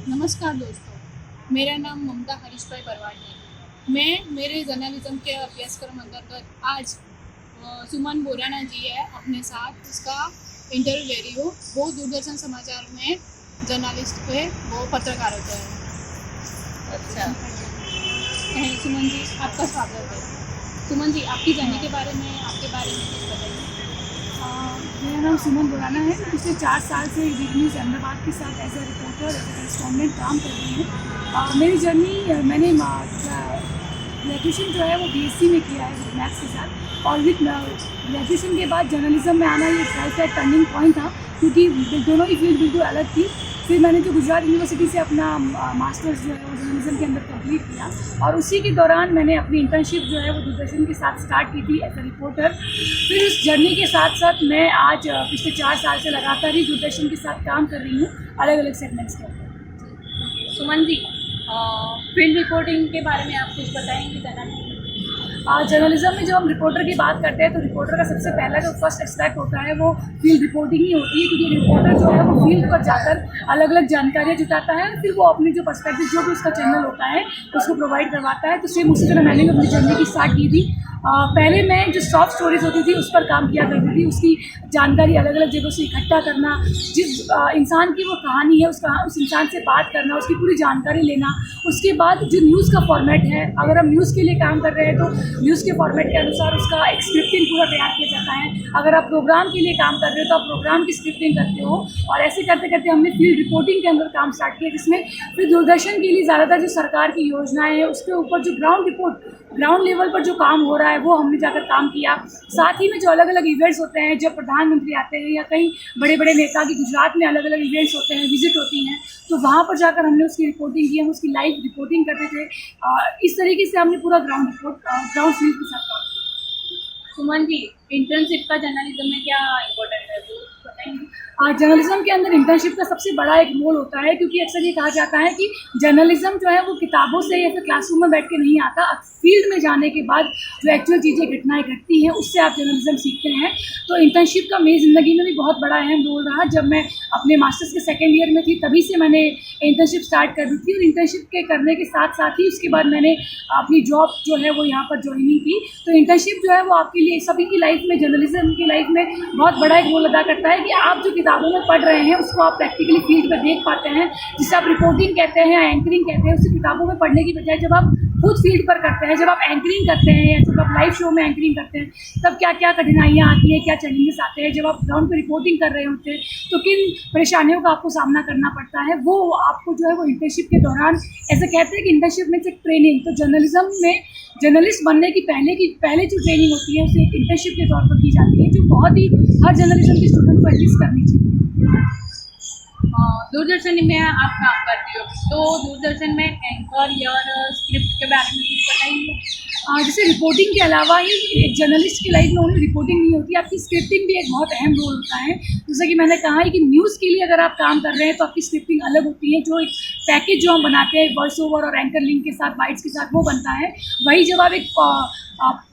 नमस्कार दोस्तों, मेरा नाम ममता हरीश भाई परवार है। मैं मेरे जर्नलिज्म के अभ्यासक्रम अंतर्गत आज सुमन बोराना जी है अपने साथ, उसका इंटरव्यू ले रही हूँ। वो दूरदर्शन समाचार में जर्नलिस्ट है, वो पत्रकार होते हैं। अच्छा। सुमन जी, आपका स्वागत है। सुमन जी, आपकी जर्नी के बारे में कुछ बताइए। मेरा नाम सुमन बोराना है। पिछले 4 साल से वीक न्यूज़ अहमदाबाद के साथ as a reporter, as a correspondent काम कर रही हूँ। मेरी जर्नी, मैंने ग्रेजुएशन जो है वो बीएससी में किया है विद मैथ्स के साथ, और विद ग्रेजुएशन के बाद जर्नलिज्म में आना ये लाइफ का टर्निंग पॉइंट था, क्योंकि दोनों की फील्ड बिल्कुल अलग थी। फिर मैंने जो गुजरात यूनिवर्सिटी से अपना मास्टर्स जो है वो जर्नलिज्म के अंदर कंप्लीट किया, और उसी के दौरान मैंने अपनी इंटर्नशिप जो है वो दूरदर्शन के साथ स्टार्ट की थी एज ए रिपोर्टर। फिर इस जर्नी के साथ साथ मैं आज पिछले 4 साल से लगातार ही दूरदर्शन के साथ काम कर रही हूँ, अलग अलग सेगमेंट्स के ऊपर। सुमन जी, फील्ड रिपोर्टिंग के बारे में आप कुछ बताएंगे जर्नलिज्म? जर्नलिज्म में जब हम रिपोर्टर की बात करते हैं तो रिपोर्टर का सबसे पहला जो फर्स्ट एस्पेक्ट होता है वो फील्ड रिपोर्टिंग ही होती है, क्योंकि रिपोर्टर जो है वो फील्ड पर जाकर अलग अलग जानकारियाँ जुटाता है, फिर वो अपनी जो पर्सपेक्टिव जो भी उसका चैनल होता है उसको प्रोवाइड करवाता है। तो सेम उसी तरह मैंने भी अपनी जर्नी की स्टार्ट की थी। पहले मैं जो सॉफ्ट स्टोरीज होती थी उस पर काम किया करती थी, उसकी जानकारी अलग अलग जगहों से इकट्ठा करना, जिस इंसान की वो कहानी है उस इंसान से बात करना, उसकी पूरी जानकारी लेना। उसके बाद जो न्यूज़ का फॉर्मेट है, अगर हम न्यूज़ के लिए काम कर रहे हैं तो न्यूज़ के फॉर्मेट के अनुसार उसका एक स्क्रिप्टिंग पूरा तैयार किया जाता है। अगर आप प्रोग्राम के लिए काम कर रहे हो तो आप प्रोग्राम की स्क्रिप्टिंग करते हो, और ऐसे करते करते हमने फील्ड रिपोर्टिंग के अंदर काम स्टार्ट किया, जिसमें फिर दूरदर्शन के लिए ज़्यादातर जो सरकार की योजनाएं हैं उसके ऊपर जो ग्राउंड रिपोर्ट, ग्राउंड लेवल पर जो काम हो रहा है वो हमने जाकर काम किया। साथ ही में जो अलग अलग इवेंट्स होते हैं, जब प्रधानमंत्री आते हैं या कई बड़े बड़े नेता की गुजरात में अलग अलग इवेंट्स होते हैं, विजिट होती हैं, तो वहाँ पर जाकर हमने उसकी रिपोर्टिंग की, हम उसकी लाइव रिपोर्टिंग करते थे। इस तरीके से हमने पूरा ग्राउंड फील्ड के साथ काम किया। सुमन जी, इंटर्नशिप का जर्नलिज्म में क्या इम्पोर्टेंट है वो बताएंगे? जर्नलिज्म के अंदर इंटर्नशिप का सबसे बड़ा एक रोल होता है, क्योंकि अक्सर ये कहा जाता है कि जर्नलिज्म जो है वो किताबों से या फिर क्लासरूम में बैठ के नहीं आता, फील्ड में जाने के बाद जो एक्चुअल चीज़ें घटनाएं घटती हैं उससे आप जर्नलिज्म सीखते हैं। तो इंटर्नशिप का मेरी ज़िंदगी में भी बहुत बड़ा अहम रोल रहा। जब मैं अपने मास्टर्स के सेकेंड ईयर में थी तभी से मैंने इंटर्नशिप स्टार्ट कर दी थी, और इंटर्नशिप के करने के साथ साथ ही उसके बाद मैंने अपनी जॉब जो है वो यहाँ पर ज्वाइनिंग की। तो इंटर्नशिप जो है वो आपके लिए सभी की लाइफ में, जर्नलिज्म की लाइफ में बहुत बड़ा एक रोल अदा करता है, कि आप जो किताबों में पढ़ रहे हैं उसको आप प्रैक्टिकली फील्ड पर देख पाते हैं, जिसे आप रिपोर्टिंग कहते हैं या एंकरिंग कहते हैं। उसे किताबों में पढ़ने की बजाय जब आप खुद फील्ड पर करते हैं, जब आप एंकरिंग करते हैं या जब आप लाइव शो में एंकरिंग करते हैं, तब क्या क्या कठिनाइयाँ आती हैं, क्या चैलेंजेस आते हैं, जब आप ग्राउंड पर रिपोर्टिंग कर रहे होते हैं तो किन परेशानियों का आपको सामना करना पड़ता है, वो आपको जो है वो इंटर्नशिप के दौरान, ऐसे कहते हैं कि इंटर्नशिप में एक ट्रेनिंग, तो जर्नलिज्म में जर्नलिस्ट बनने की पहले जो ट्रेनिंग होती है उसे इंटर्नशिप के तौर पर की जाती है, जो बहुत ही हर जर्नलिज्म के स्टूडेंट को एटलीस्ट करनी चाहिए। दूरदर्शन में आप काम करती हो, तो दूरदर्शन में एंकर या स्क्रिप्ट के बारे में कुछ बताइए। जैसे रिपोर्टिंग के अलावा ही एक जर्नलिस्ट की लाइफ में ओनली रिपोर्टिंग नहीं होती, आपकी स्क्रिप्टिंग भी एक बहुत अहम रोल होता है। जैसे कि मैंने कहा है कि न्यूज़ के लिए अगर आप काम कर रहे हैं तो आपकी स्क्रिप्टिंग अलग होती है, जो एक पैकेज जो हम बनाते हैं वॉइस ओवर और एंकर लिंक के साथ, बाइट्स के साथ, वो बनता है। वही जब आप एक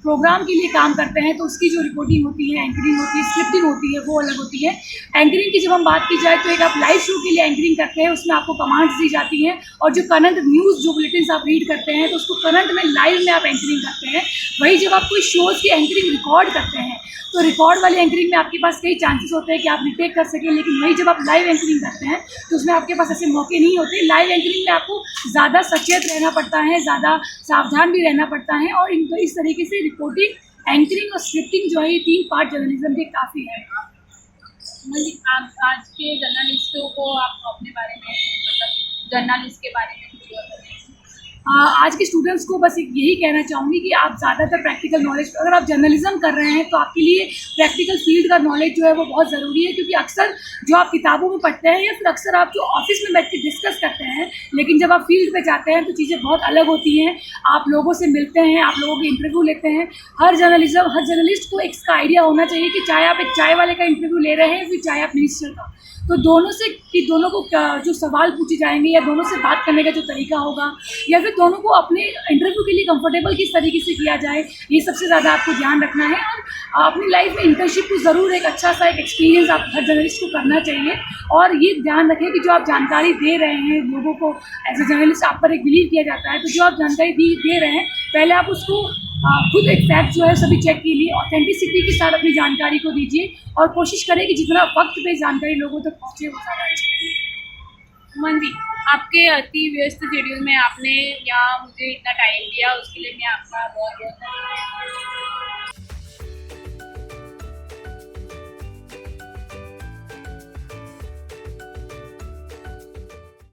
प्रोग्राम के लिए काम करते हैं तो उसकी जो रिपोर्टिंग होती है, एंकरिंग होती है, स्क्रिप्टिंग होती है, वो अलग होती है। एंकरिंग की जब हम बात की जाए तो एक आप लाइव शो के लिए एंकरिंग करते हैं, उसमें आपको कमांड्स दी जाती हैं, और जो करंट न्यूज़ जो बुलेटिन आप रीड करते हैं तो उसको करंट में लाइव में आप एंकरिंग करते हैं। वही जब आप कोई शोज़ की एंकरिंग रिकॉर्ड करते हैं तो रिकॉर्ड वाली एंकरिंग में आपके पास कई चांसेस होते हैं कि आप रिटेक कर सकें, लेकिन वही जब आप लाइव एंकरिंग करते हैं तो उसमें आपके पास ऐसे मौके नहीं होते। लाइव एंकरिंग में आपको ज़्यादा सचेत रहना पड़ता है, ज़्यादा सावधान भी रहना पड़ता है, और इस तरीके से रिपोर्टिंग, एंकरिंग और स्क्रिप्टिंग जो है ये 3 पार्ट जर्नलिज्म के काफ़ी है। आप आज के जर्नलिस्टों को आप अपने बारे में, मतलब जर्नलिस्ट के बारे में कुछ बताइए। आज के स्टूडेंट्स को बस यही कहना चाहूँगी कि आप ज़्यादातर प्रैक्टिकल नॉलेज, अगर आप जर्नलिज्म कर रहे हैं तो आपके लिए प्रैक्टिकल फील्ड का नॉलेज जो है वो बहुत ज़रूरी है, क्योंकि अक्सर जो आप किताबों में पढ़ते हैं या फिर अक्सर आप जो ऑफिस में बैठ के डिस्कस करते हैं, लेकिन जब आप फील्ड पे जाते हैं तो चीज़ें बहुत अलग होती हैं। आप लोगों से मिलते हैं, आप लोगों के इंटरव्यू लेते हैं। हर जर्नलिस्ट को एक इसका आइडिया होना चाहिए कि चाहे आप एक चाय वाले का इंटरव्यू ले रहे हैं फिर चाहे आप मिनिस्टर का, तो दोनों से कि दोनों को जो सवाल पूछे जाएंगे या दोनों से बात करने का जो तरीका होगा या फिर दोनों को अपने इंटरव्यू के लिए कंफर्टेबल किस तरीके से किया जाए, ये सबसे ज़्यादा आपको ध्यान रखना है। और अपनी लाइफ में इंटर्नशिप को ज़रूर एक अच्छा सा एक एक्सपीरियंस आप हर जर्नलिस्ट को करना चाहिए। और ये ध्यान रखें कि जो आप जानकारी दे रहे हैं लोगों को, एज ए जर्नलिस्ट आप पर एक बिलीव किया जाता है, तो जो आप जानकारी दे रहे हैं पहले आप उसको खुद एक फैक्ट जो है सभी चेक कीजिए, ऑथेंटिसिटी के साथ अपनी जानकारी को दीजिए और कोशिश करें कि जितना वक्त पे जानकारी लोगों तक पहुँचे वो ज़्यादा अच्छा है। सुमन जी, आपके अति व्यस्त शेड्यूल में आपने यहाँ मुझे इतना टाइम दिया, उसके लिए मैं आपका बहुत बहुत धन्यवाद।